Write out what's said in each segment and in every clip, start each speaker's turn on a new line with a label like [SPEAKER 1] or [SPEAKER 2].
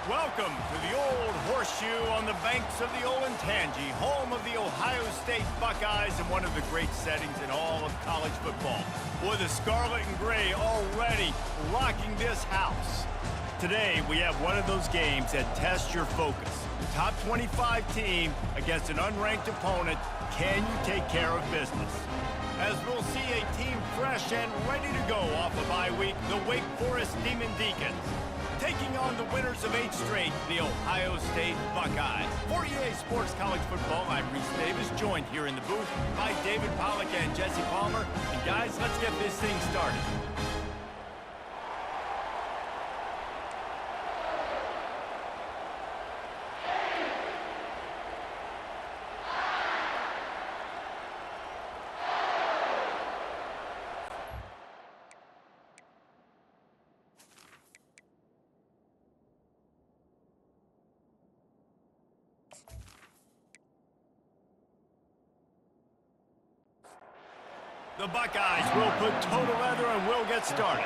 [SPEAKER 1] Welcome to the Old Horseshoe on the banks of the Olentangy, home of the Ohio State Buckeyes and one of the great settings in all of college football. With the scarlet and gray already rocking this house. Today, we have one of those games that tests your focus. Top 25 team against an unranked opponent. Can you take care of business? As we'll see a team fresh and ready to go off a bye week, the Wake Forest Demon Deacons. Taking on the winners of 8 straight, the Ohio State Buckeyes. For EA Sports College Football, I'm Reese Davis, joined here in the booth by David Pollack and Jesse Palmer. And guys, let's get this thing started. The Buckeyes will put total leather and will get started.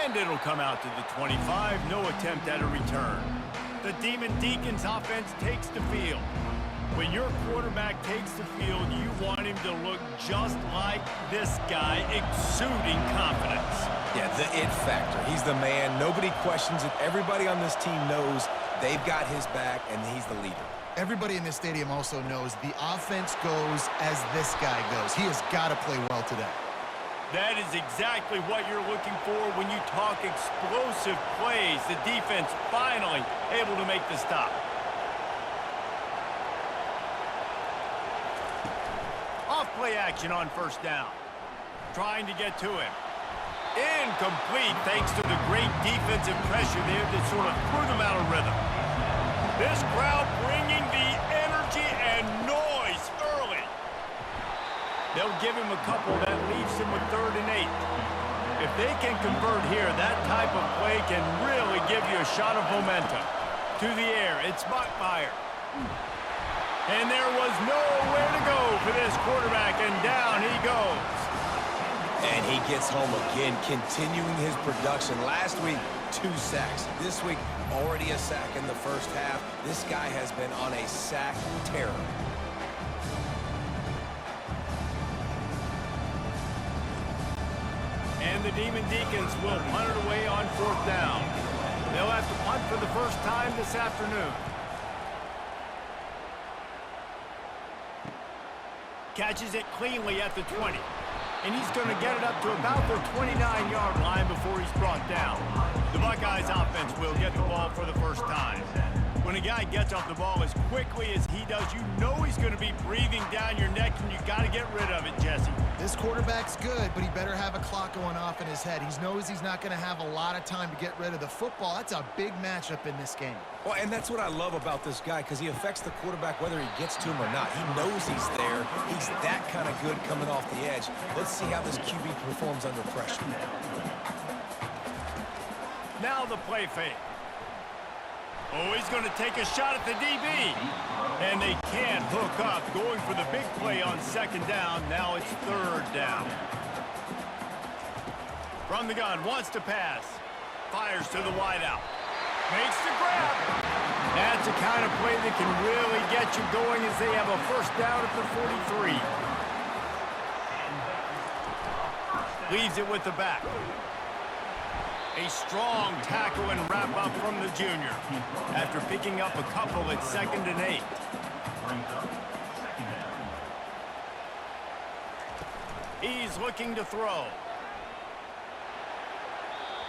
[SPEAKER 1] And it'll come out to the 25, no attempt at a return. The Demon Deacons offense takes the field. When your quarterback takes the field, you want him to look just like this guy, exuding confidence.
[SPEAKER 2] Yeah, the it factor. He's the man. Nobody questions it. Everybody on this team knows they've got his back, and he's the leader.
[SPEAKER 3] Everybody in this stadium also knows the offense goes as this guy goes. He has got to play well today.
[SPEAKER 1] That is exactly what you're looking for when you talk explosive plays. The defense finally able to make the stop. Off play action on first down. Trying to get to him. Incomplete thanks to the great defensive pressure there that sort of threw them out of rhythm. This crowd bringing the energy and noise early. They'll give him a couple that leaves him with 3rd and 8. If they can convert here, that type of play can really give you a shot of momentum. To the air, it's Bachmeier. And there was nowhere to go for this quarterback, and down he goes.
[SPEAKER 2] And he gets home again, continuing his production. Last week, 2 sacks. This week, already a sack in the first half. This guy has been on a sack terror.
[SPEAKER 1] And the Demon Deacons will punt it away on 4th down. They'll have to punt for the first time this afternoon. Catches it cleanly at the 20. And he's going to get it up to about the 29-yard line before he's brought down. The Buckeyes offense will get the ball for the first time. When a guy gets off the ball as quickly as he does, you know he's going to be breathing down your neck, and you got to get rid of it, Jesse.
[SPEAKER 3] This quarterback's good, but he better have a clock going off in his head. He knows he's not going to have a lot of time to get rid of the football. That's a big matchup in this game.
[SPEAKER 2] Well, and that's what I love about this guy, because he affects the quarterback whether he gets to him or not. He knows he's there. He's that kind of good coming off the edge. Let's see how this QB performs under pressure.
[SPEAKER 1] Now the play fake. Oh, he's going to take a shot at the DB. And they can't hook up. Going for the big play on 2nd down. Now it's 3rd down. From the gun, wants to pass. Fires to the wideout. Makes the grab. That's the kind of play that can really get you going as they have a 1st down at the 43. Leaves it with the back. A strong tackle and wrap-up from the junior. After picking up a couple at 2nd and 8. He's looking to throw.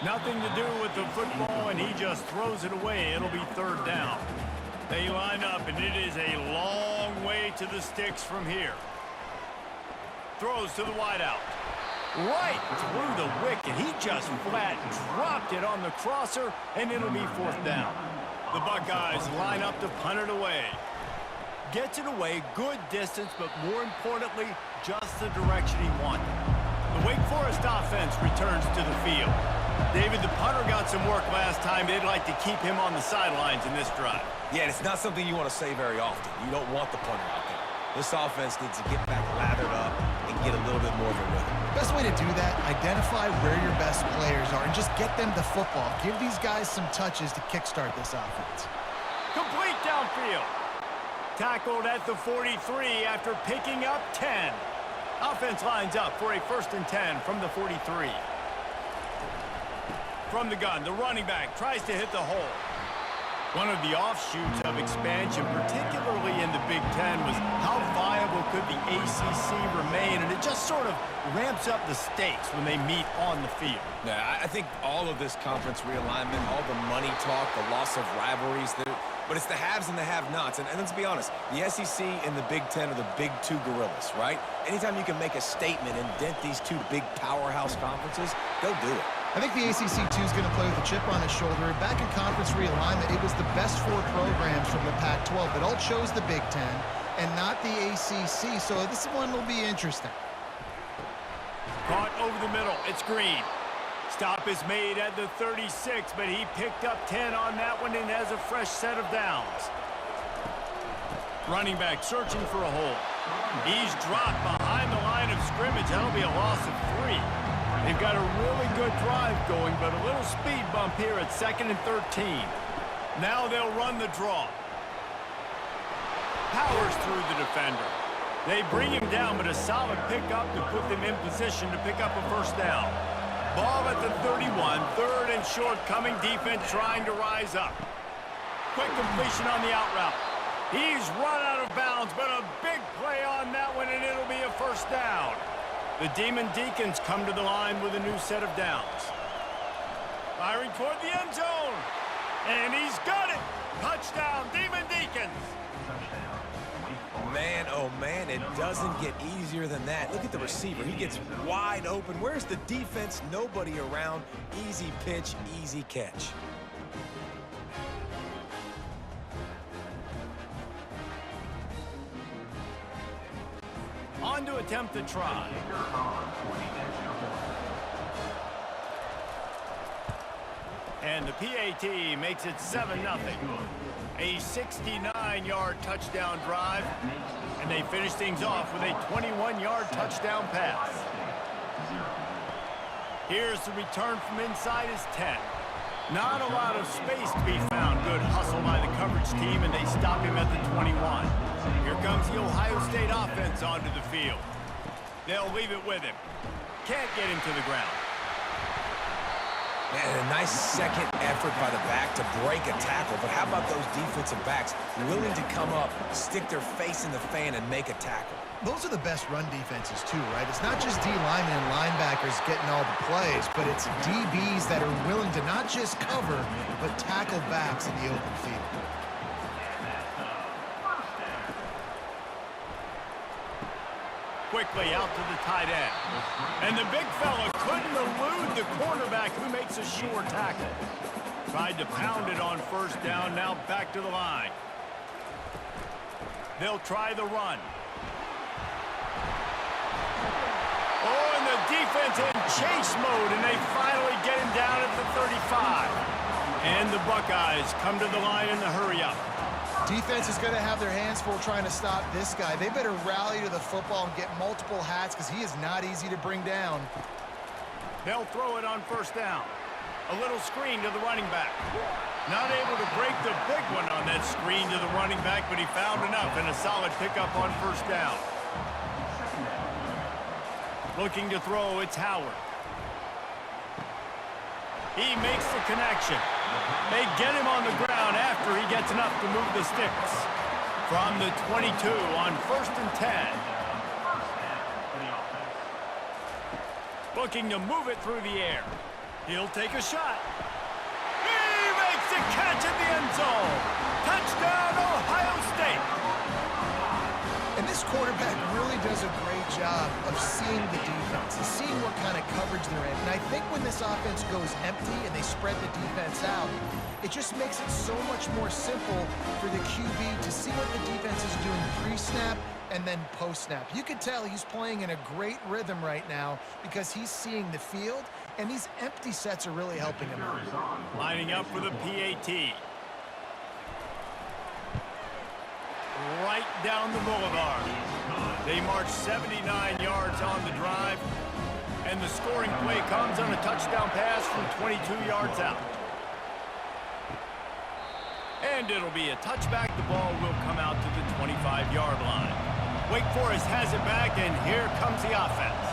[SPEAKER 1] Nothing to do with the football, and he just throws it away. It'll be 3rd down. They line up, and it is a long way to the sticks from here. Throws to the wideout. Right through the wicket. He just flat dropped it on the crosser, and it'll be 4th down. The Buckeyes line up to punt it away. Gets it away, good distance, but more importantly, just the direction he wanted. The Wake Forest offense returns to the field. David, the punter got some work last time. They'd like to keep him on the sidelines in this drive.
[SPEAKER 2] Yeah, it's not something you want to say very often. You don't want the punter out there. This offense needs to get back lathered up and get a little bit more of a rhythm.
[SPEAKER 3] Best way to do that, identify where your best players are and just get them the football. Give these guys some touches to kickstart this offense.
[SPEAKER 1] Complete downfield. Tackled at the 43 after picking up 10. Offense lines up for a 1st and 10 from the 43. From the gun, the running back tries to hit the hole. One of the offshoots of expansion, particularly in the Big Ten, was how viable could the ACC remain, and it just sort of ramps up the stakes when they meet on the field.
[SPEAKER 2] Yeah, I think all of this conference realignment, all the money talk, the loss of rivalries, but it's the haves and the have-nots. And let's be honest, the SEC and the Big Ten are the big two gorillas, right? Anytime you can make a statement and dent these two big powerhouse conferences, go do it.
[SPEAKER 3] I think the ACC, too, is going to play with a chip on his shoulder. Back in conference realignment, it was the best 4 programs from the Pac-12 that all chose the Big Ten and not the ACC, so this one will be interesting.
[SPEAKER 1] Caught over the middle. It's Green. Stop is made at the 36, but he picked up 10 on that one and has a fresh set of downs. Running back searching for a hole. He's dropped behind the line of scrimmage. That'll be a loss of 3. They've got a really good drive going, but a little speed bump here at 2nd and 13. Now they'll run the draw. Powers through the defender. They bring him down, but a solid pickup to put them in position to pick up a 1st down. Ball at the 31, 3rd and short, coming defense trying to rise up. Quick completion on the out route. He's run out of bounds, but a big play on that one, and it'll be a 1st down. The Demon Deacons come to the line with a new set of downs. Firing toward the end zone. And he's got it. Touchdown, Demon Deacons.
[SPEAKER 2] Man, oh man, it doesn't get easier than that. Look at the receiver. He gets wide open. Where's the defense? Nobody around. Easy pitch, easy catch.
[SPEAKER 1] On to attempt the try. And the PAT makes it 7-0. A 69-yard touchdown drive. And they finish things off with a 21-yard touchdown pass. Here's the return from inside his 10. Not a lot of space to be found. Good hustle by the coverage team, and they stop him at the 21. Here comes the Ohio State offense onto the field. They'll leave it with him. Can't get him to the ground.
[SPEAKER 2] Man, a nice second effort by the back to break a tackle, but how about those defensive backs willing to come up, stick their face in the fan, and make a tackle?
[SPEAKER 3] Those are the best run defenses, too, right? It's not just D linemen and linebackers getting all the plays, but it's DBs that are willing to not just cover, but tackle backs in the open field.
[SPEAKER 1] Quickly out to the tight end. And the big fella couldn't elude the cornerback who makes a sure tackle. Tried to pound it on 1st down, now back to the line. They'll try the run. Oh, and the defense in chase mode, and they finally get him down at the 35. And the Buckeyes come to the line in the hurry-up.
[SPEAKER 3] Defense is going to have their hands full trying to stop this guy. They better rally to the football and get multiple hats because he is not easy to bring down.
[SPEAKER 1] They'll throw it on 1st down. A little screen to the running back. Not able to break the big one on that screen to the running back, but he found enough and a solid pickup on 1st down. Looking to throw, it's Howard. He makes the connection. They get him on the ground after he gets enough to move the sticks. From the 22 on 1st and 10. Looking to move it through the air. He'll take a shot. He makes the catch in the end zone. Touchdown, Ohio State.
[SPEAKER 3] And this quarterback really does a great job of seeing the defense and seeing what kind of coverage they're in. And I think when this offense goes empty and they spread the defense out, it just makes it so much more simple for the QB to see what the defense is doing pre-snap and then post-snap. You can tell he's playing in a great rhythm right now because he's seeing the field, and these empty sets are really helping him out.
[SPEAKER 1] Lining up for the PAT. Right down the boulevard. They march 79 yards on And the scoring play comes on a touchdown pass from 22 yards out. And it'll be a touchback. The ball will come out to the 25-yard line. Wake Forest has it back, and here comes the offense.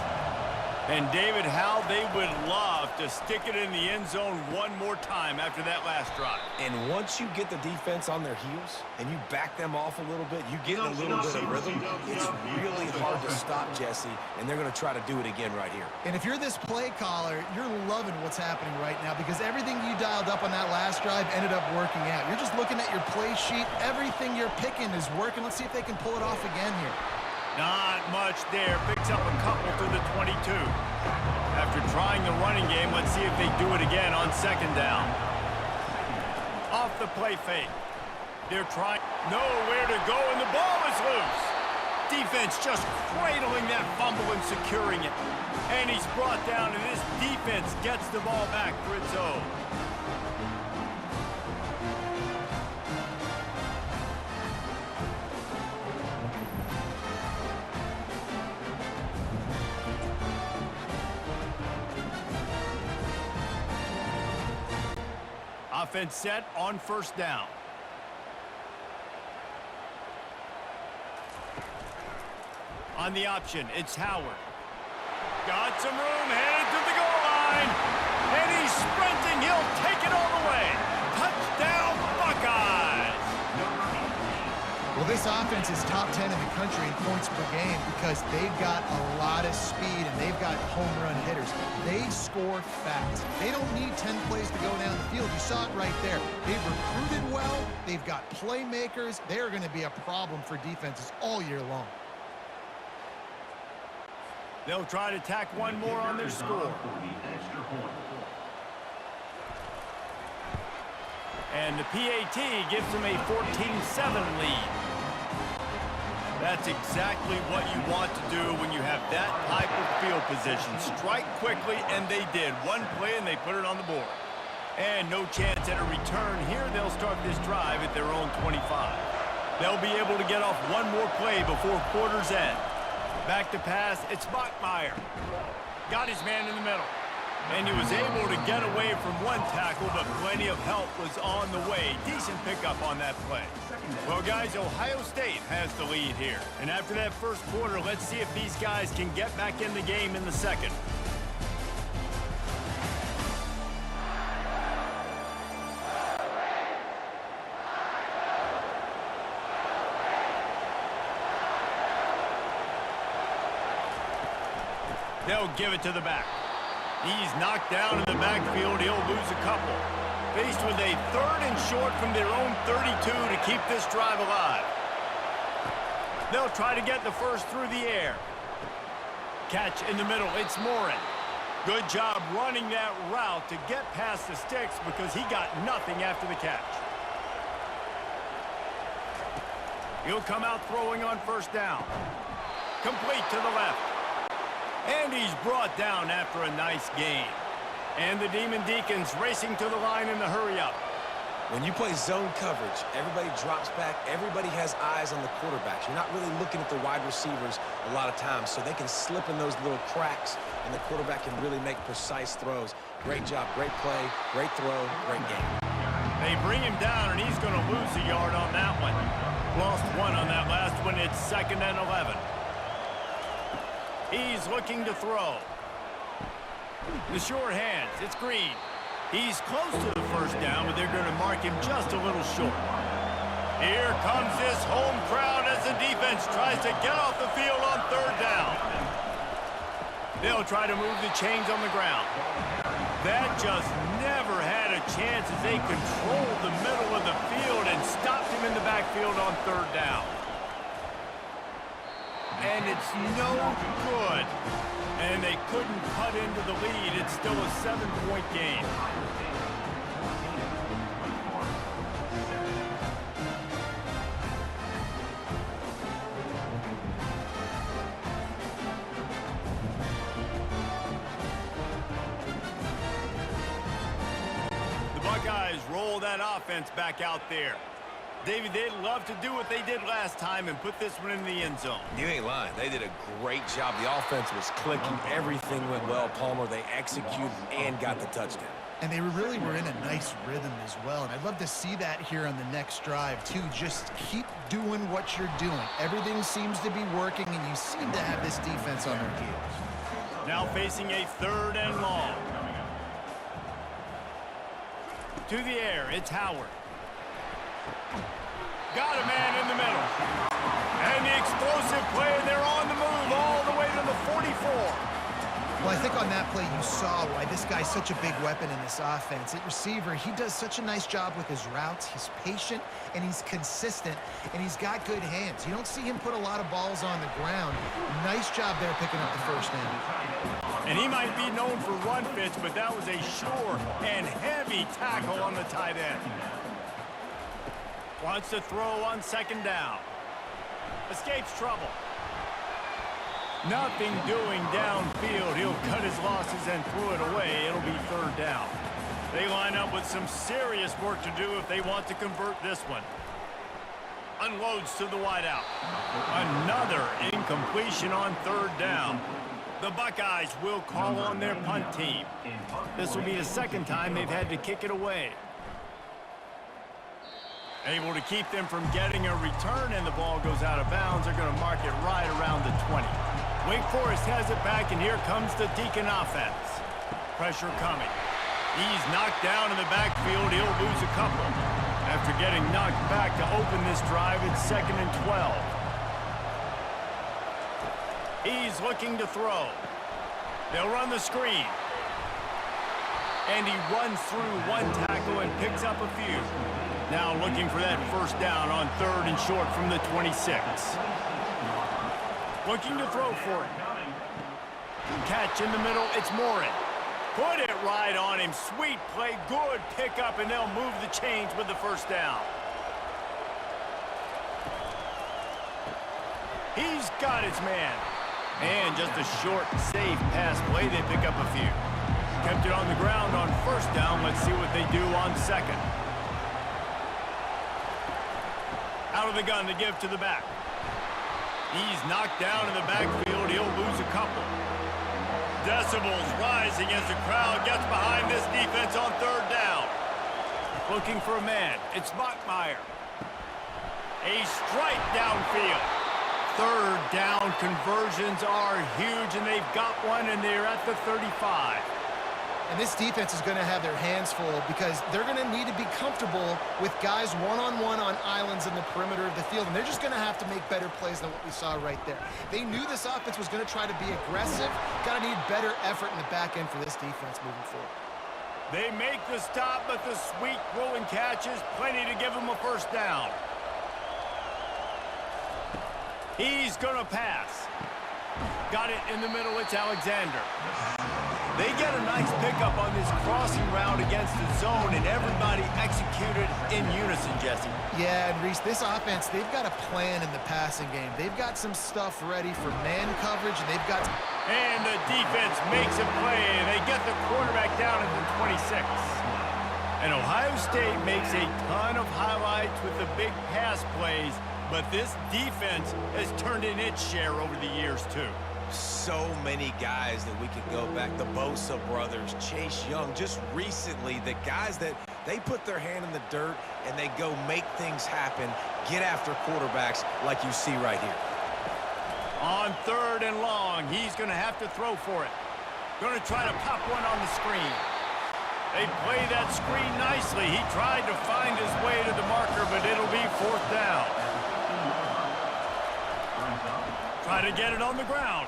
[SPEAKER 1] And David, how they would love to stick it in the end zone one more time after that last drive.
[SPEAKER 2] And once you get the defense on their heels and you back them off a little bit, you get in a little bit of rhythm, it's really hard to stop, Jesse, and they're going to try to do it again right here.
[SPEAKER 3] And if you're this play caller, you're loving what's happening right now because everything you dialed up on that last drive ended up working out. You're just looking at your play sheet. Everything you're picking is working. Let's see if they can pull it off again here.
[SPEAKER 1] Not much there. Picks up a couple to the 22. After trying the running game, let's see if they do it again on second down. Off the play fake. They're trying nowhere to go, and the ball is loose. Defense just cradling that fumble and securing it. And he's brought down, and this defense gets the ball back for its own. Offense set on first down. On the option, it's Howard. Got some room, headed to the goal line. And he's sprinting. He'll take it all the way. Touchdown, Buckeyes.
[SPEAKER 3] Well, this offense is top 10 in the country in points per game because they've got a lot of speed and they've got home run hitters. They score fast. They don't need 10 plays to go down the field. You saw it right there. They've recruited well. They've got playmakers. They're going to be a problem for defenses all year long.
[SPEAKER 1] They'll try to tack one more on their score. And the PAT gives them a 14-7 lead. That's exactly what you want to do when you have that type of field position. Strike quickly, and they did. One play, and they put it on the board. And no chance at a return here. They'll start this drive at their own 25. They'll be able to get off one more play before quarter's end. Back to pass, it's Bachmeier. Got his man in the middle. And he was able to get away from one tackle, but plenty of help was on the way. Decent pickup on that play. Well, guys, Ohio State has the lead here. And after that first quarter, let's see if these guys can get back in the game in the second. They'll give it to the back. He's knocked down in the backfield. He'll lose a couple. Faced with a third and short from their own 32 to keep this drive alive. They'll try to get the first through the air. Catch in the middle. It's Morin. Good job running that route to get past the sticks because he got nothing after the catch. He'll come out throwing on first down. Complete to the left. And he's brought down after a nice gain. And the Demon Deacons racing to the line in the hurry-up.
[SPEAKER 2] When you play zone coverage, everybody drops back. Everybody has eyes on the quarterbacks. You're not really looking at the wide receivers a lot of times, so they can slip in those little cracks, and the quarterback can really make precise throws. Great job, great play, great throw, great game.
[SPEAKER 1] They bring him down, and he's going to lose a yard on that one. Lost one on that last one. It's 2nd and 11. He's looking to throw. The short hands, it's Green. He's close to the first down, but they're going to mark him just a little short. Here comes this home crowd as the defense tries to get off the field on third down. They'll try to move the chains on the ground. That just never had a chance as they controlled the middle of the field and stopped him in the backfield on third down. And it's no good. And they couldn't cut into the lead. It's still a 7-point game. The Buckeyes roll that offense back out there. David, they'd love to do what they did last time and put this one in the end zone.
[SPEAKER 2] You ain't lying. They did a great job. The offense was clicking. Everything went well. Palmer, they executed and got the touchdown.
[SPEAKER 3] And they really were in a nice rhythm as well. And I'd love to see that here on the next drive, too. Just keep doing what you're doing. Everything seems to be working, and you seem to have this defense on their heels.
[SPEAKER 1] Now facing a 3rd and long. To the air, it's Howard. Got a man in the middle. And the explosive play, and they're on the move all the way to the 44.
[SPEAKER 3] Well, I think on that play you saw why this guy's such a big weapon in this offense. At receiver, he does such a nice job with his routes. He's patient, and he's consistent, and he's got good hands. You don't see him put a lot of balls on the ground. Nice job there picking up the first down.
[SPEAKER 1] And he might be known for run fits, but that was a sure and heavy tackle on the tight end. Wants to throw on 2nd down. Escapes trouble. Nothing doing downfield. He'll cut his losses and throw it away. It'll be 3rd down. They line up with some serious work to do if they want to convert this one. Unloads to the wideout. Another incompletion on 3rd down. The Buckeyes will call on their punt team. This will be the 2nd time they've had to kick it away. Able to keep them from getting a return, and the ball goes out of bounds. They're going to mark it right around the 20. Wake Forest has it back, and here comes the Deacon offense. Pressure coming. He's knocked down in the backfield. He'll lose a couple. After getting knocked back to open this drive, it's 2nd and 12. He's looking to throw. They'll run the screen. And he runs through one tackle and picks up a few. Now looking for that 1st down on 3rd and short from the 26. Looking to throw for it. Catch in the middle, it's Morin. Put it right on him. Sweet play, good pickup, and they'll move the chains with the 1st down. He's got his man. And just a short, safe pass play. They pick up a few. Kept it on the ground on 1st down. Let's see what they do on 2nd. Out of the gun to give to the back. He's knocked down in the backfield. He'll lose a couple. Decibels rising as the crowd gets behind this defense on 3rd down. Looking for a man. It's Bachmeier. A strike downfield. 3rd down conversions are huge, and they've got one, and they're at the 35.
[SPEAKER 3] And this defense is going to have their hands full because they're going to need to be comfortable with guys one-on-one on islands in the perimeter of the field, and they're just going to have to make better plays than what we saw right there. They knew this offense was going to try to be aggressive. Got to need better effort in the back end for this defense moving forward.
[SPEAKER 1] They make the stop, but the sweet throw and catch is plenty to give them a 1st down. He's going to pass. Got it in the middle. It's Alexander. They get a nice pickup on this crossing route against the zone, and everybody executed in unison, Jesse.
[SPEAKER 3] Yeah, and Reese, this offense, they've got a plan in the passing game. They've got some stuff ready for man coverage, and they've got...
[SPEAKER 1] And the defense makes a play, and they get the quarterback down at the 26. And Ohio State makes a ton of highlights with the big pass plays, but this defense has turned in its share over the years, too.
[SPEAKER 2] So many guys that we could go back. The Bosa brothers, Chase Young. Just recently, the guys that they put their hand in the dirt and they go make things happen, get after quarterbacks like you see right here.
[SPEAKER 1] On 3rd and long, he's going to have to throw for it. Going to try to pop one on the screen. They play that screen nicely. He tried to find his way to the marker, but it'll be 4th down. Try to get it on the ground.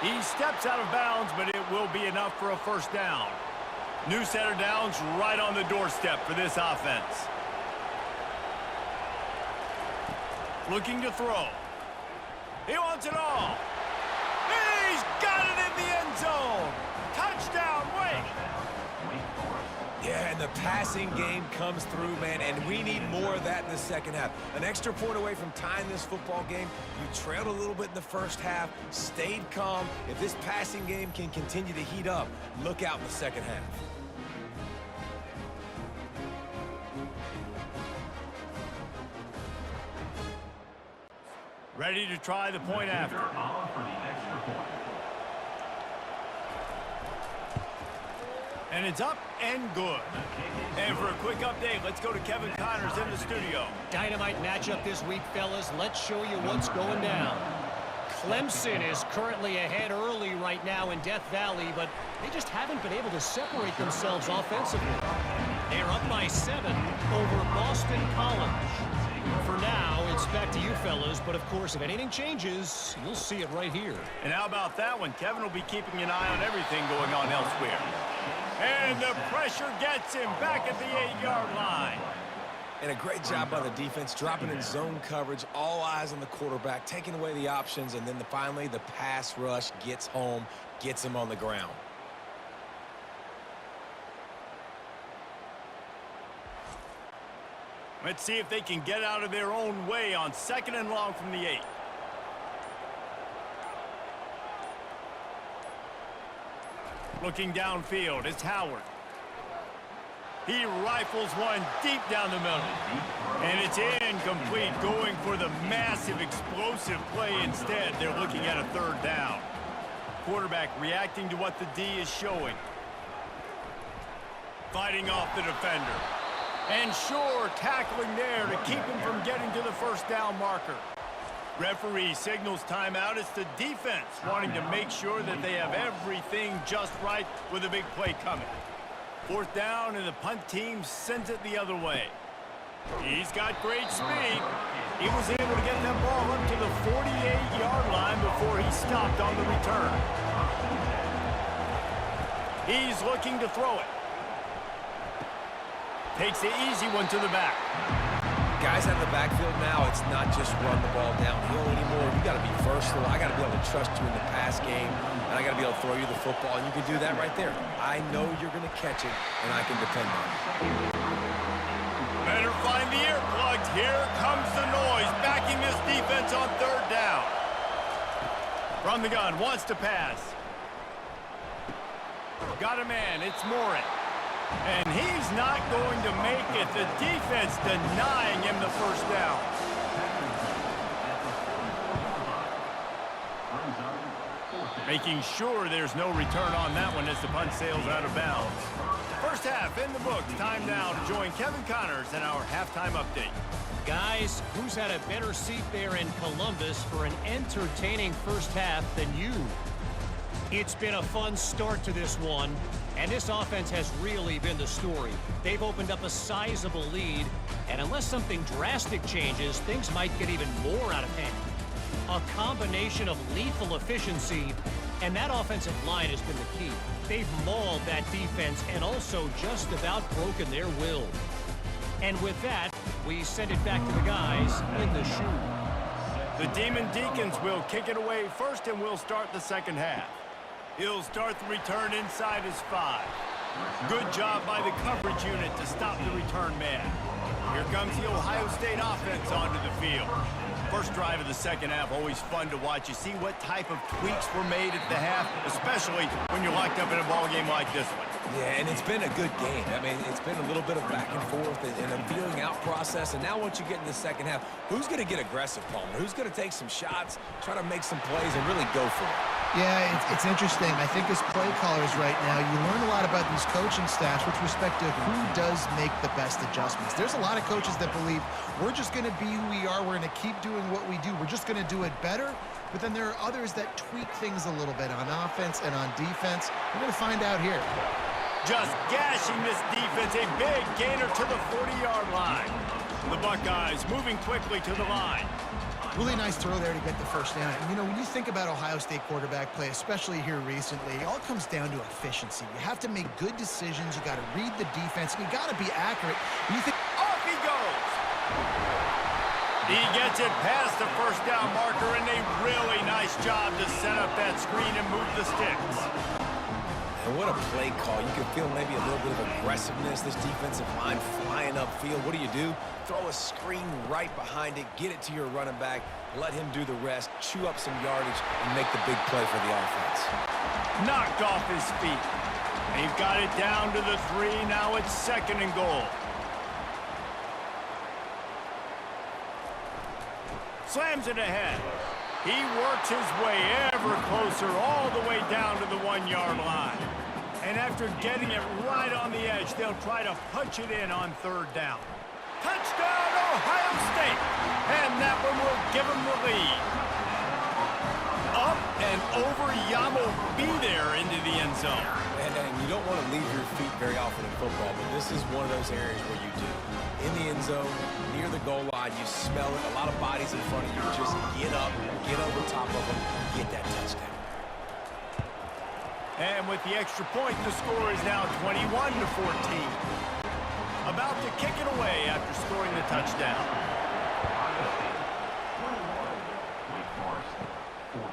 [SPEAKER 1] He steps out of bounds, but it will be enough for a 1st down. New set of downs right on the doorstep for this offense. Looking to throw. He wants it all. He's got it in the end zone. Touchdown, Wake.
[SPEAKER 2] Yeah, and the passing game comes through, man, and we need more of that in the 2nd half. An extra point away from tying this football game. You trailed a little bit in the 1st half, stayed calm. If this passing game can continue to heat up, look out in the 2nd half.
[SPEAKER 1] Ready to try the point after. And it's up and good. And for a quick update, let's go to Kevin Connors in the studio.
[SPEAKER 4] Dynamite matchup this week, fellas. Let's show you what's going down. Clemson is currently ahead early right now in Death Valley, but they just haven't been able to separate themselves offensively. They're up by 7 over Boston College. For now, it's back to you fellas, but of course, if anything changes, you'll see it right here.
[SPEAKER 1] And how about that one? Kevin will be keeping an eye on everything going on elsewhere. And the pressure gets him back at the 8-yard line.
[SPEAKER 2] And a great job by the defense, dropping in zone coverage, all eyes on the quarterback, taking away the options, and then finally the pass rush gets home, gets him on the ground.
[SPEAKER 1] Let's see if they can get out of their own way on 2nd and long from the 8. Looking downfield, it's Howard. He rifles one deep down the middle. And it's incomplete, going for the massive explosive play instead. They're looking at a 3rd down. Quarterback reacting to what the D is showing. Fighting off the defender. And sure, tackling there to keep him from getting to the 1st down marker. Referee signals timeout. It's the defense wanting to make sure that they have everything just right with a big play coming. 4th down, and the punt team sends it the other way. He's got great speed. He was able to get that ball up to the 48-yard line before he stopped on the return. He's looking to throw it. Takes the easy one to the back.
[SPEAKER 2] Guys out of the backfield now, it's not just run the ball downhill anymore. You got to be versatile. I got to be able to trust you in the pass game, and I got to be able to throw you the football, and you can do that right there. I know you're going to catch it, and I can depend on it.
[SPEAKER 1] Better find the earplugs. Here comes the noise, backing this defense on 3rd down. From the gun, wants to pass. Got a man, it's Morin. And he's not going to make it. The defense denying him the 1st down. Making sure there's no return on that one as the punt sails out of bounds. 1st half in the books. Time now to join Kevin Connors in our halftime update.
[SPEAKER 4] Guys, who's had a better seat there in Columbus for an entertaining 1st half than you? It's been a fun start to this one, and this offense has really been the story. They've opened up a sizable lead, and unless something drastic changes, things might get even more out of hand. A combination of lethal efficiency, and that offensive line has been the key. They've mauled that defense and also just about broken their will. And with that, we send it back to the guys in the shoe.
[SPEAKER 1] The Demon Deacons will kick it away first, and we'll start the 2nd half. He'll start the return inside his 5. Good job by the coverage unit to stop the return man. Here comes the Ohio State offense onto the field. First drive of the 2nd half, always fun to watch. You see what type of tweaks were made at the half, especially when you're locked up in a ball game like this one.
[SPEAKER 2] Yeah, and it's been a good game. I mean, it's been a little bit of back and forth and a feeling out process. And now once you get in the 2nd half, who's going to get aggressive, Palmer? Who's going to take some shots, try to make some plays, and really go for it?
[SPEAKER 3] Yeah, it's interesting. I think as play callers right now, you learn a lot about these coaching staffs with respect to who does make the best adjustments. There's a lot of coaches that believe we're just going to be who we are. We're going to keep doing what we do. We're just going to do it better. But then there are others that tweak things a little bit on offense and on defense. We're going to find out here.
[SPEAKER 1] Just gashing this defense, a big gainer to the 40-yard line. The Buckeyes moving quickly to the line.
[SPEAKER 3] Really nice throw there to get the 1st down. And, you know, when you think about Ohio State quarterback play, especially here recently, it all comes down to efficiency. You have to make good decisions. You got to read the defense. You got to be accurate. And you think,
[SPEAKER 1] off he goes. He gets it past the 1st down marker, and a really nice job to set up that screen and move the sticks.
[SPEAKER 2] And what a play call. You can feel maybe a little bit of aggressiveness. This defensive line flying upfield. What do? Throw a screen right behind it, get it to your running back, let him do the rest, chew up some yardage, and make the big play for the offense.
[SPEAKER 1] Knocked off his feet. They've got it down to the 3. Now it's 2nd and goal. Slams it ahead. He works his way ever closer all the way down to the 1-yard line. And after getting it right on the edge, they'll try to punch it in on 3rd down. Touchdown, Ohio State! And that one will give them the lead. Up and over, Yamo be there into the end zone.
[SPEAKER 2] And you don't want to leave your feet very often in football, but this is one of those areas where you do. In the end zone, near the goal line, you smell it. A lot of bodies in front of you. Just get up, get over top of them, get that touchdown.
[SPEAKER 1] And with the extra point, the score is now 21-14. About to kick it away after scoring the touchdown.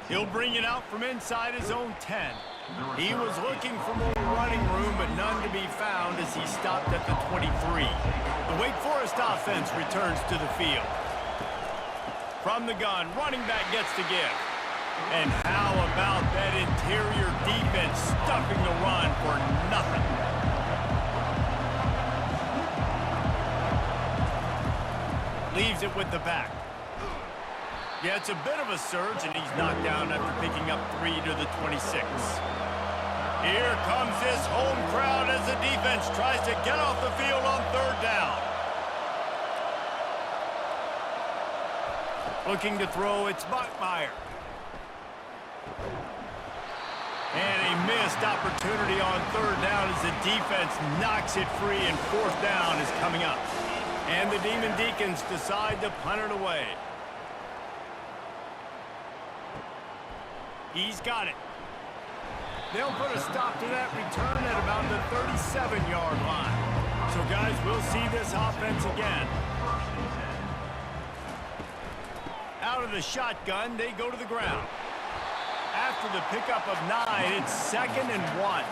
[SPEAKER 1] He'll bring it out from inside his own 10. He was looking for more running room, but none to be found as he stopped at the 23. The Wake Forest offense returns to the field. From the gun, running back gets to give. And how about that interior defense stuffing the run for nothing? Leaves it with the back. Gets a bit of a surge, and he's knocked down after picking up 3 to the 26. Here comes this home crowd as the defense tries to get off the field on 3rd down. Looking to throw, it's Bachmeier. And a missed opportunity on 3rd down as the defense knocks it free, and 4th down is coming up. And the Demon Deacons decide to punt it away. He's got it. They'll put a stop to that return at about the 37-yard line. So, guys, we'll see this offense again. Out of the shotgun, they go to the ground. After the pickup of 9, it's 2nd and 1.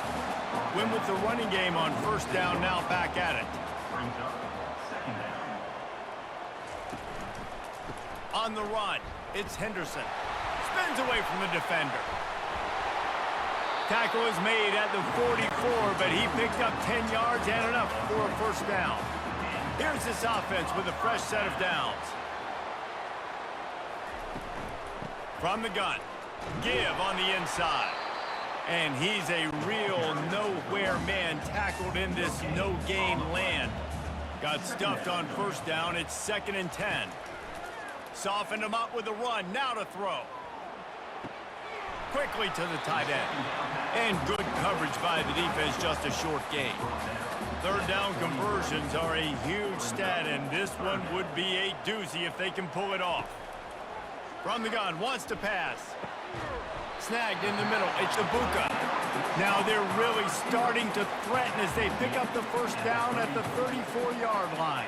[SPEAKER 1] Win with the running game on 1st down, now back at it. On the run, it's Henderson. Spins away from the defender. Tackle is made at the 44, but he picked up 10 yards and enough for a 1st down. Here's this offense with a fresh set of downs. From the gun, give on the inside. And he's a real nowhere man tackled in this no-gain land. Got stuffed on 1st down. It's 2nd and 10. Softened him up with a run. Now to throw. Quickly to the tight end. And good coverage by the defense, just a short gain. 3rd down conversions are a huge stat, and this one would be a doozy if they can pull it off. From the gun, wants to pass. Snagged in the middle, it's Ibuka. Now they're really starting to threaten as they pick up the 1st down at the 34-yard line.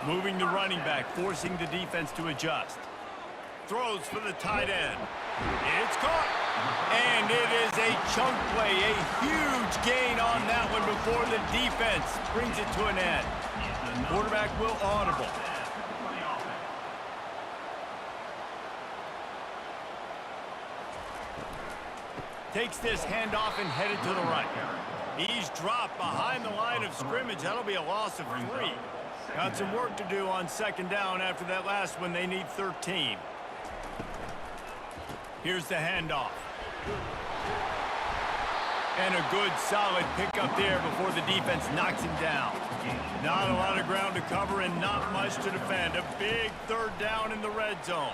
[SPEAKER 1] Moving the running back, forcing the defense to adjust. Throws for the tight end. It's caught. And it is a chunk play, a huge gain on that one before the defense brings it to an end. Quarterback will audible. Takes this handoff and headed to the right. He's dropped behind the line of scrimmage. That'll be a loss of 3. Got some work to do on 2nd down after that last one. They need 13. Here's the handoff. And a good solid pickup there before the defense knocks him down. Not a lot of ground to cover and not much to defend. A big 3rd down in the red zone.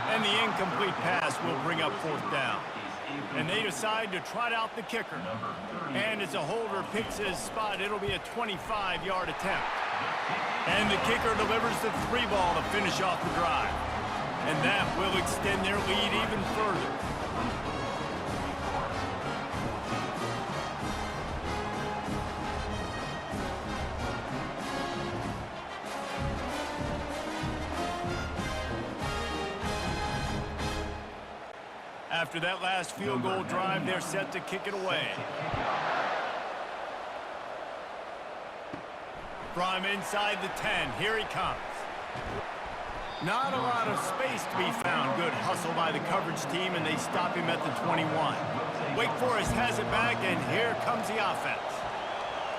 [SPEAKER 1] And the incomplete pass will bring up 4th down. And they decide to trot out the kicker. And as a holder picks his spot, it'll be a 25-yard attempt. And the kicker delivers the 3 ball to finish off the drive. And that will extend their lead even further. After that last field goal drive, they're set to kick it away. From inside the 10, here he comes. Not a lot of space to be found. Good hustle by the coverage team, and they stop him at the 21. Wake Forest has it back, and here comes the offense.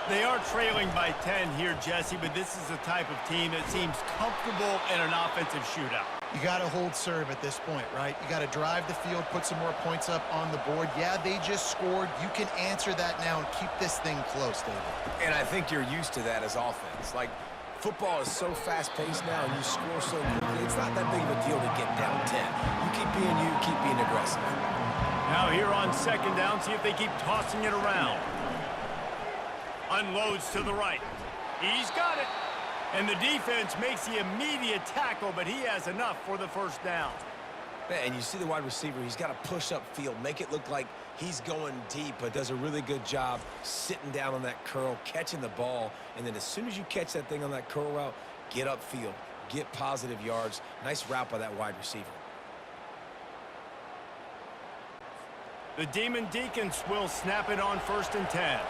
[SPEAKER 1] They are trailing by 10 here, Jesse, but this is the type of team that seems comfortable in an offensive shootout.
[SPEAKER 3] You got to hold serve at this point, right? You got to drive the field, put some more points up on the board. Yeah, they just scored. You can answer that now and keep this thing close, David.
[SPEAKER 2] And I think you're used to that as offense. Like, football is so fast-paced now, and you score so quickly, it's not that big of a deal to get down 10. You keep being aggressive.
[SPEAKER 1] Now here on second down, see if they keep tossing it around. Unloads to the right. He's got it. And the defense makes the immediate tackle, but he has enough for the first down.
[SPEAKER 2] And you see the wide receiver, he's got to push up field, make it look like he's going deep, but does a really good job sitting down on that curl, catching the ball, and then as soon as you catch that thing on that curl route, get upfield, get positive yards. Nice route by that wide receiver.
[SPEAKER 1] The Demon Deacons will snap it on 1st and 10.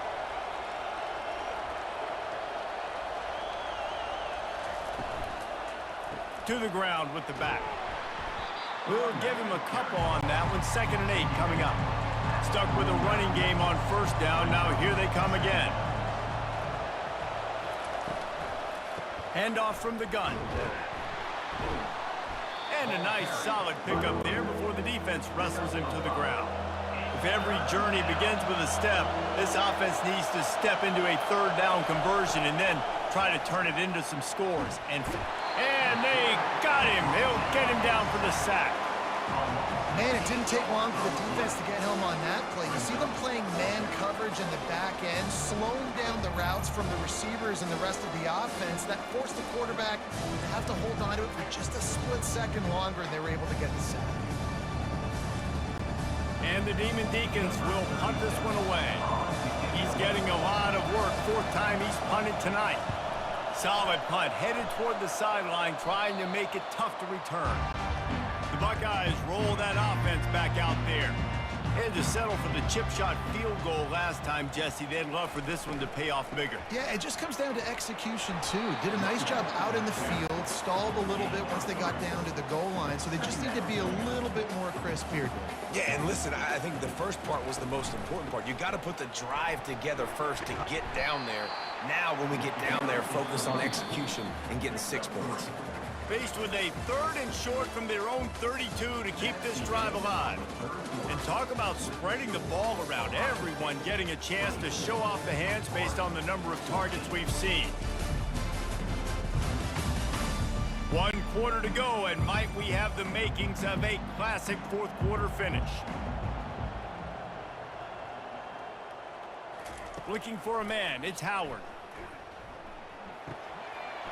[SPEAKER 1] To the ground with the back. We'll give him a couple on that one. 2nd and 8 coming up. Stuck with a running game on 1st down. Now here they come again. Handoff from the gun. And a nice solid pickup there before the defense wrestles him to the ground. If every journey begins with a step, this offense needs to step into a 3rd down conversion and then try to turn it into some scores. And they got him. They'll get him down for the sack.
[SPEAKER 3] Man, it didn't take long for the defense to get home on that play. You see them playing man coverage in the back end, slowing down the routes from the receivers and the rest of the offense. That forced the quarterback to have to hold on to it for just a split second longer, and they were able to get the sack.
[SPEAKER 1] And the Demon Deacons will punt this one away. He's getting a lot of work. 4th time he's punted tonight. Solid punt, headed toward the sideline, trying to make it tough to return. The Buckeyes roll that offense back out there. They had to settle for the chip shot field goal last time, Jesse. They'd love for this one to pay off bigger.
[SPEAKER 3] Yeah, it just comes down to execution, too. Did a nice job out in the field, stalled a little bit once they got down to the goal line, so they just need to be a little bit more crisp here.
[SPEAKER 2] Yeah, and listen, I think the first part was the most important part. You got to put the drive together first to get down there. Now, when we get down there, focus on execution and getting 6 points.
[SPEAKER 1] Faced with a 3rd and short from their own 32 to keep this drive alive. And talk about spreading the ball around. Everyone getting a chance to show off the hands based on the number of targets we've seen. 1 quarter to go, and might we have the makings of a classic 4th quarter finish. Looking for a man, it's Howard.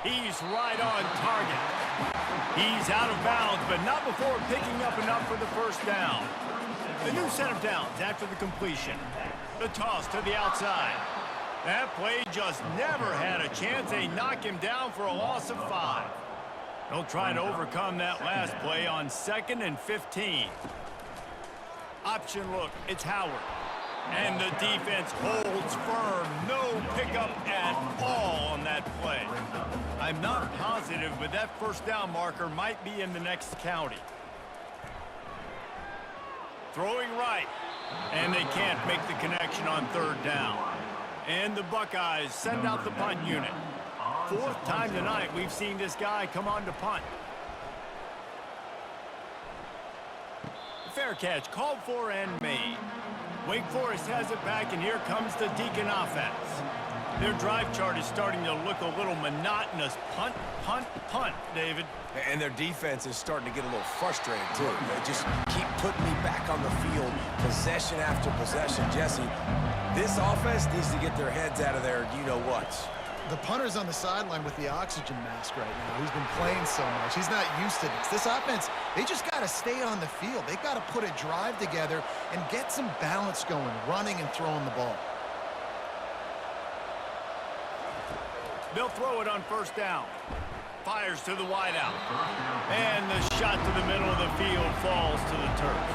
[SPEAKER 1] He's right on target. He's out of bounds, but not before picking up enough for the first down. The new set of downs after the completion. The toss to the outside. That play just never had a chance. They knock him down for a loss of 5. They'll try to overcome that last play on 2nd and 15. Option look, it's Howard. And the defense holds firm. No pickup at all on that play. I'm not positive, but that first down marker might be in the next county. Throwing right. And they can't make the connection on 3rd down. And the Buckeyes send out the punt unit. 4th time tonight we've seen this guy come on to punt. Fair catch, called for and made. Wake Forest has it back, and here comes the Deacon offense. Their drive chart is starting to look a little monotonous. Punt, punt, punt, David.
[SPEAKER 2] And their defense is starting to get a little frustrated, too. They just keep putting me back on the field, possession after possession. Jesse, this offense needs to get their heads out of their you-know-what.
[SPEAKER 3] The punter's on the sideline with the oxygen mask right now. He's been playing so much. He's not used to this. This offense, they just got to stay on the field. They've got to put a drive together and get some balance going, running and throwing the ball.
[SPEAKER 1] They'll throw it on 1st down. Fires to the wideout. And the shot to the middle of the field falls to the turf.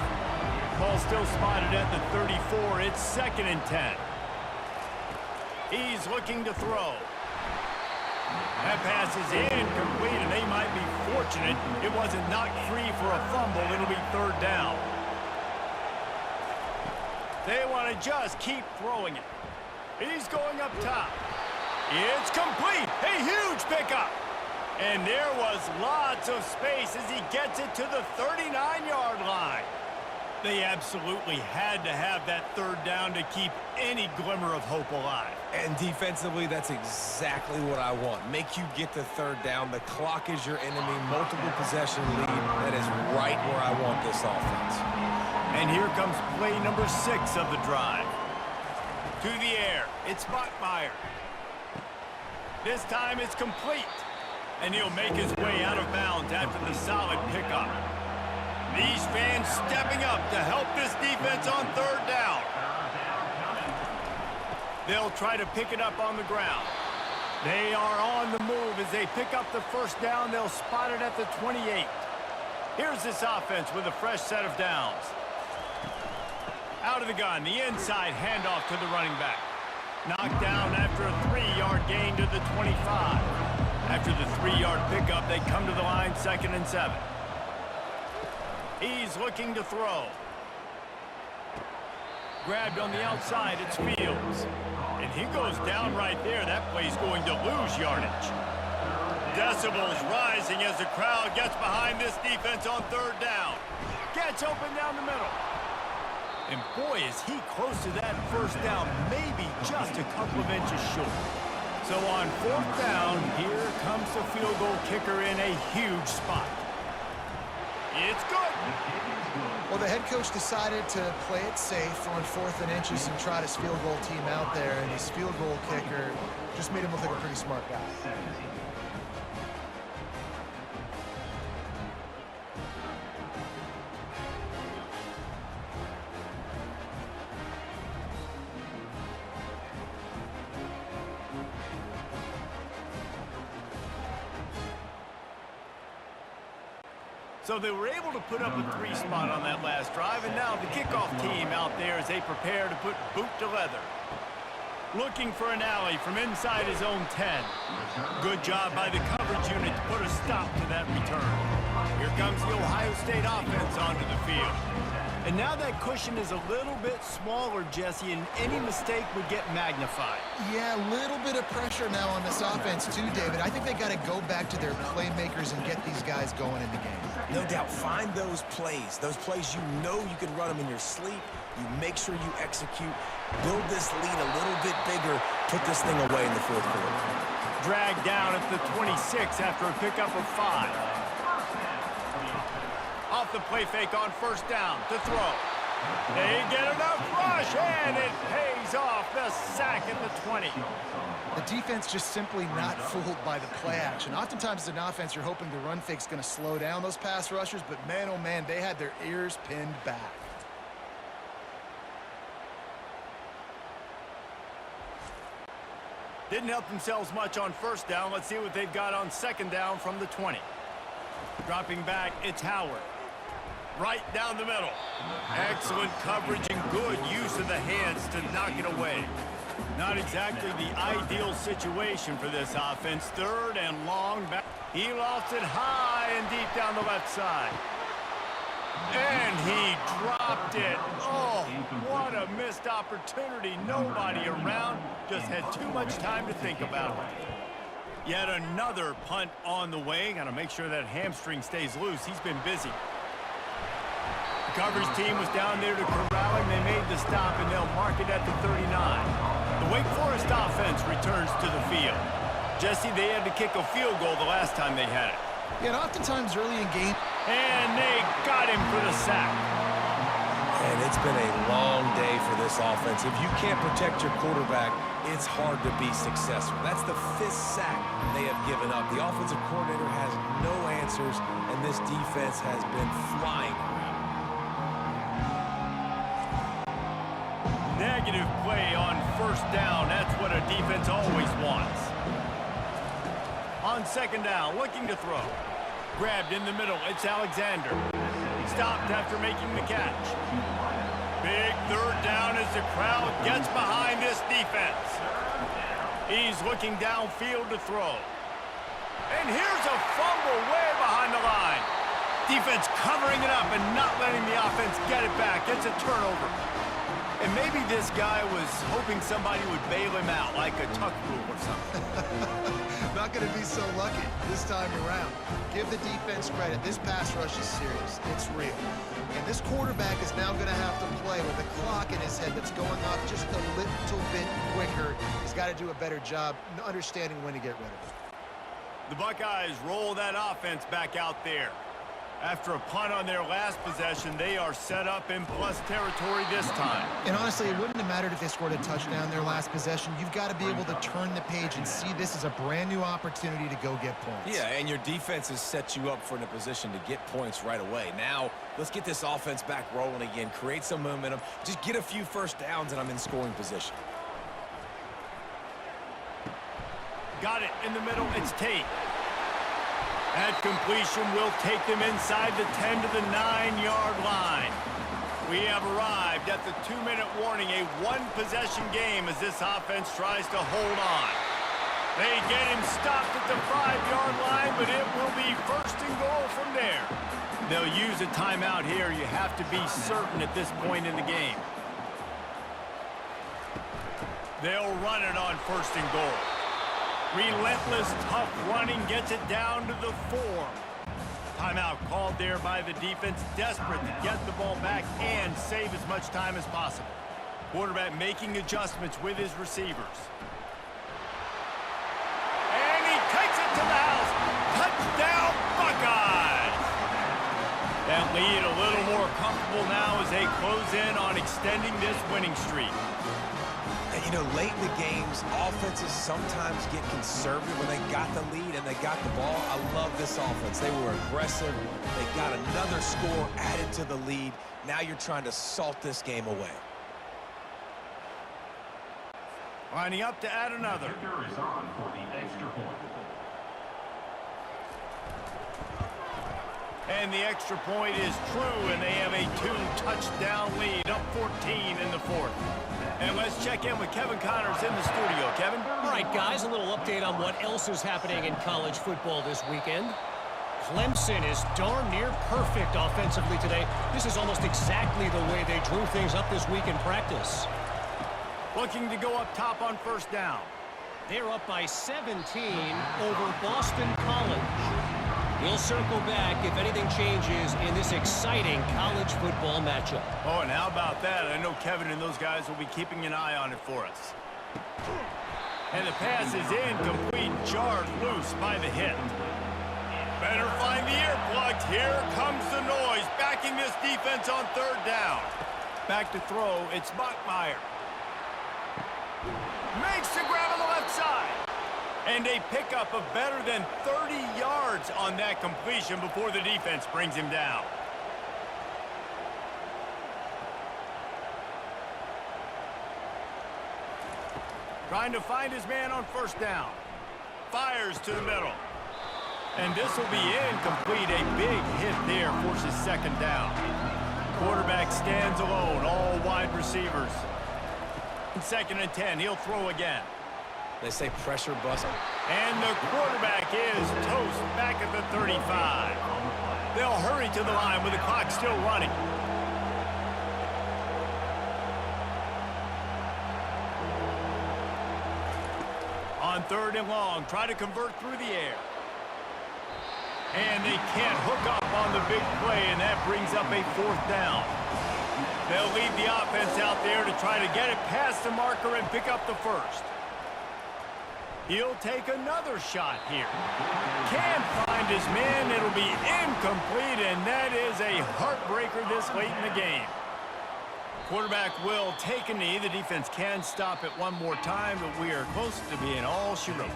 [SPEAKER 1] Ball still spotted at the 34. It's 2nd and 10. He's looking to throw. That pass is incomplete, and they might be fortunate it wasn't knocked free for a fumble. It'll be 3rd down. They want to just keep throwing it. He's going up top. It's complete. A huge pickup. And there was lots of space as he gets it to the 39-yard line. They absolutely had to have that third down to keep any glimmer of hope alive.
[SPEAKER 2] And defensively, that's exactly what I want. Make you get the third down. The clock is your enemy. Multiple possession lead. That is right where I want this offense.
[SPEAKER 1] And here comes play number 6 of the drive. To the air, it's Bachmeier. This time it's complete. And he'll make his way out of bounds after the solid pickup. These fans stepping up to help this defense on third down. They'll try to pick it up on the ground. They are on the move as they pick up the first down. They'll spot it at the 28. Here's this offense with a fresh set of downs. Out of the gun, the inside handoff to the running back. Knocked down after a 3-yard gain to the 25. After the 3-yard pickup, they come to the line 2nd and 7. He's looking to throw. Grabbed on the outside, it's Fields. And he goes down right there. That play's going to lose yardage. Decibels rising as the crowd gets behind this defense on third down. Gets open down the middle. And boy, is he close to that first down, maybe just a couple of inches short. So on 4th down, here comes the field goal kicker in a huge spot. It's good.
[SPEAKER 3] Well, the head coach decided to play it safe on 4th and inches and trot his field goal team out there, and his field goal kicker just made him look like a pretty smart guy.
[SPEAKER 1] So they were able to put up a 3 spot on that last drive, and now the kickoff team out there as they prepare to put boot to leather. Looking for an alley from inside his own 10. Good job by the coverage unit to put a stop to that return. Here comes the Ohio State offense onto the field. And now that cushion is a little bit smaller, Jesse, and any mistake would get magnified.
[SPEAKER 3] Yeah, a little bit of pressure now on this offense too, David. I think they got to go back to their playmakers and get these guys going in the game.
[SPEAKER 2] No doubt. Find those plays you know you can run them in your sleep. You make sure you execute. Build this lead a little bit bigger. Put this thing away in the 4th quarter.
[SPEAKER 1] Dragged down at the 26 after a pickup of 5. Off the play fake on 1st down to throw. They get enough rush, and it pays off. The sack at the 20.
[SPEAKER 3] The defense just simply not fooled by the play action. Oftentimes as an offense, you're hoping the run fake's going to slow down those pass rushers, but man, oh man, they had their ears pinned back.
[SPEAKER 1] Didn't help themselves much on 1st down. Let's see what they've got on 2nd down from the 20. Dropping back, it's Howard. Right down the middle. Excellent coverage and good use of the hands to knock it away. Not exactly the ideal situation for this offense. 3rd and long back. He lost it high and deep down the left side. And he dropped it. Oh, what a missed opportunity. Nobody around. Just had too much time to think about it. Yet another punt on the way. Got to make sure that hamstring stays loose. He's been busy. The coverage team was down there to corral him. They made the stop, and they'll mark it at the 39. The Wake Forest offense returns to the field. Jesse, they had to kick a field goal the last time they had it.
[SPEAKER 3] Yeah, and oftentimes early in game.
[SPEAKER 1] And they got him for the sack.
[SPEAKER 2] And it's been a long day for this offense. If you can't protect your quarterback, it's hard to be successful. That's the 5th sack they have given up. The offensive coordinator has no answers, and this defense has been flying around.
[SPEAKER 1] Negative play on 1st down. That's what a defense always wants. On 2nd down, looking to throw. Grabbed in the middle, it's Alexander. Stopped after making the catch. Big 3rd down as the crowd gets behind this defense. He's looking downfield to throw. And here's a fumble way behind the line. Defense covering it up and not letting the offense get it back. It's a turnover. And maybe this guy was hoping somebody would bail him out, like a tuck rule or something.
[SPEAKER 3] Not going to be so lucky this time around. Give the defense credit. This pass rush is serious. It's real. And this quarterback is now going to have to play with a clock in his head that's going up just a little bit quicker. He's got to do a better job understanding when to get rid of it.
[SPEAKER 1] The Buckeyes roll that offense back out there. After a punt on their last possession, they are set up in plus territory this time.
[SPEAKER 3] And honestly, it wouldn't have mattered if they scored a touchdown their last possession. You've got to be able to turn the page and see this as a brand new opportunity to go get points.
[SPEAKER 2] Yeah, and your defense has set you up for a position to get points right away. Now, let's get this offense back rolling again, create some momentum, just get a few first downs, and I'm in scoring position.
[SPEAKER 1] Got it in the middle. It's Tate. That completion will take them inside the 10 to the 9-yard line. We have arrived at the 2-minute warning, a one-possession game as this offense tries to hold on. They get him stopped at the 5-yard line, but it will be first and goal from there. They'll use a timeout here. You have to be certain at this point in the game. They'll run it on first and goal. Relentless, tough running gets it down to the 4. Timeout called there by the defense, desperate to get the ball back and save as much time as possible. Quarterback making adjustments with his receivers. And he takes it to the house. Touchdown, Buckeyes! That lead a little more comfortable now as they close in on extending this winning streak.
[SPEAKER 2] You know, late in the games, offenses sometimes get conservative when they got the lead and they got the ball. I love this offense. They were aggressive. They got another score added to the lead. Now you're trying to salt this game away.
[SPEAKER 1] Lining up to add another.
[SPEAKER 5] Kicker is on for the extra point.
[SPEAKER 1] And the extra point is true, and they have a 2-touchdown lead, up 14 in the 4th. And let's check in with Kevin Connors in the studio. Kevin?
[SPEAKER 4] All right, guys, a little update on what else is happening in college football this weekend. Clemson is darn near perfect offensively today. This is almost exactly the way they drew things up this week in practice.
[SPEAKER 1] Looking to go up top on first down.
[SPEAKER 4] They're up by 17 over Boston College. We'll circle back if anything changes in this exciting college football matchup.
[SPEAKER 1] Oh, and how about that? I know Kevin and those guys will be keeping an eye on it for us. And the pass is incomplete, jarred loose by the hit. Better find the earplugs. Here comes the noise, backing this defense on third down. Back to throw, it's Bachmeier. Makes the grab on the left side. And a pickup of better than 30 yards on that completion before the defense brings him down. Trying to find his man on first down. Fires to the middle. And this will be incomplete. A big hit there forces second down. Quarterback stands alone, all wide receivers. 2nd and 10, he'll throw again.
[SPEAKER 2] They say pressure bust.
[SPEAKER 1] And the quarterback is toast back at the 35. They'll hurry to the line with the clock still running. On 3rd and long, try to convert through the air. And they can't hook up on the big play, and that brings up a 4th down. They'll lead the offense out there to try to get it past the marker and pick up the first. He'll take another shot here. Can't find his man. It'll be incomplete, and that is a heartbreaker this late in the game. Quarterback will take a knee. The defense can stop it one more time, but we are close to being all she wrote.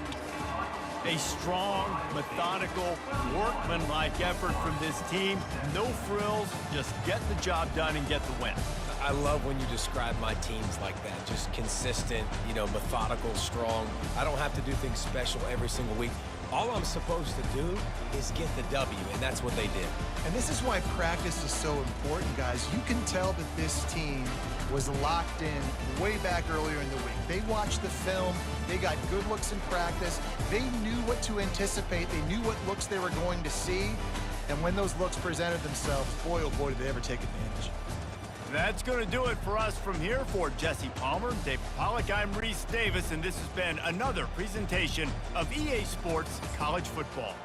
[SPEAKER 1] A strong, methodical, workmanlike effort from this team. No frills, just get the job done and get the win.
[SPEAKER 2] I love when you describe my teams like that. Just consistent, you know, methodical, strong. I don't have to do things special every single week. All I'm supposed to do is get the W, and that's what they did.
[SPEAKER 3] And this is why practice is so important, guys. You can tell that this team was locked in way back earlier in the week. They watched the film. They got good looks in practice. They knew what to anticipate. They knew what looks they were going to see. And when those looks presented themselves, boy, oh boy, did they ever take advantage.
[SPEAKER 1] That's going to do it for us from here. For Jesse Palmer, Dave Pollock, I'm Reese Davis, and this has been another presentation of EA Sports College Football.